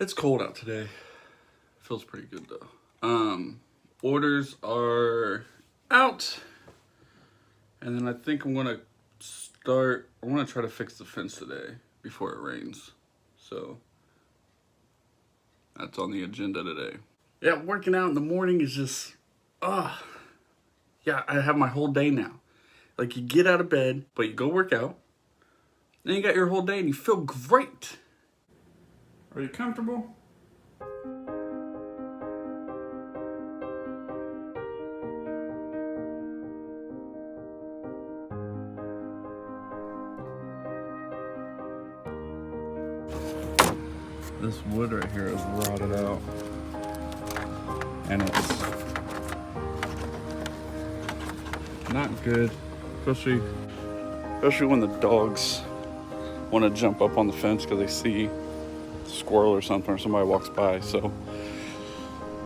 It's cold out today. Feels pretty good though. Orders are out. And then I think I'm gonna try to fix the fence today before it rains. So that's on the agenda today. Yeah, working out in the morning is just, yeah, I have my whole day now. Like, you get out of bed, but you go work out, then you got your whole day and you feel great. Are you comfortable? This wood right here is rotted out, and it's not good, especially when the dogs want to jump up on the fence because they see a squirrel or something, or somebody walks by. So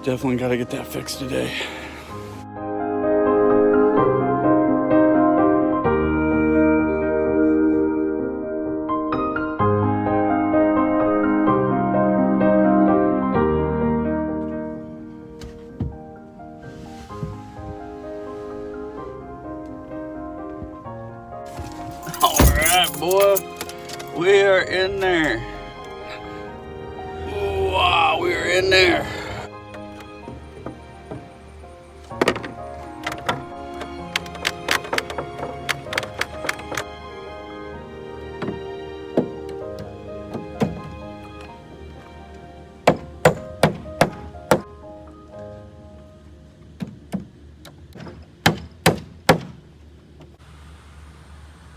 definitely got to get that fixed today. All right, boy, we are in there. Wow, we are in there.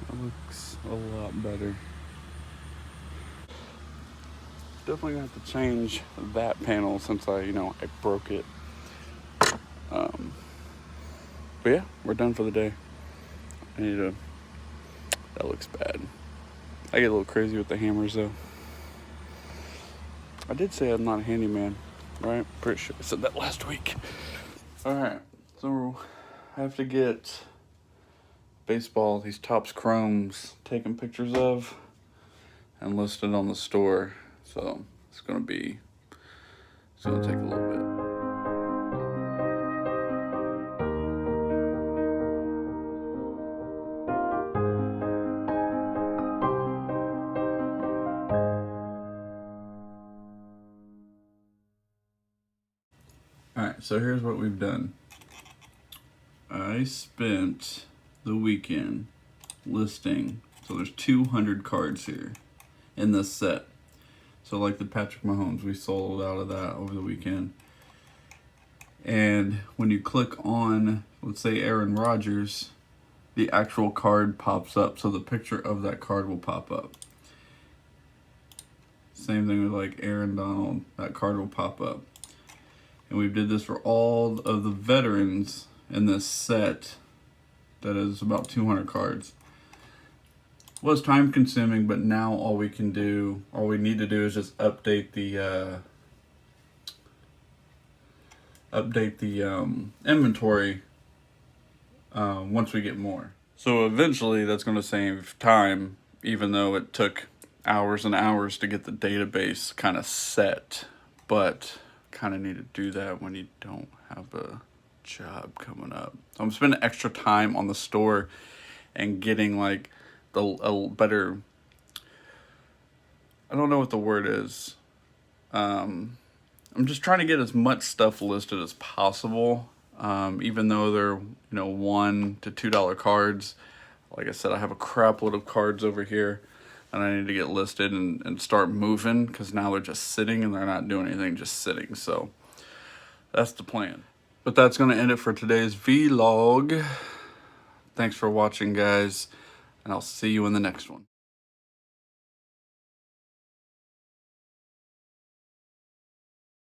That looks a lot better. Definitely gonna have to change that panel since I broke it. But yeah, we're done for the day. That looks bad. I get a little crazy with the hammers though. I did say I'm not a handyman, right? Pretty sure I said that last week. All right, so I have to get baseball, these Topps Chromes, taken pictures of and listed on the store. So it's gonna take a little bit. All right, so here's what we've done. I spent the weekend listing, so there's 200 cards here in this set. So like the Patrick Mahomes, we sold out of that over the weekend. And when you click on, let's say Aaron Rodgers, the actual card pops up. So the picture of that card will pop up. Same thing with like Aaron Donald, that card will pop up. And we did this for all of the veterans in this set that is about 200 cards. It was time consuming, but now all we need to do is just update the inventory once we get more. So eventually that's going to save time, even though it took hours and hours to get the database kind of set. But kind of need to do that when you don't have a job coming up. So I'm spending extra time on the store and getting like a better, I don't know what the word is. I'm just trying to get as much stuff listed as possible. Even though they're, $1 to $2 cards. Like I said, I have a crap load of cards over here and I need to get listed and start moving, because now they're just sitting and they're not doing anything, just sitting. So that's the plan. But that's going to end it for today's vlog. Thanks for watching, guys, and I'll see you in the next one.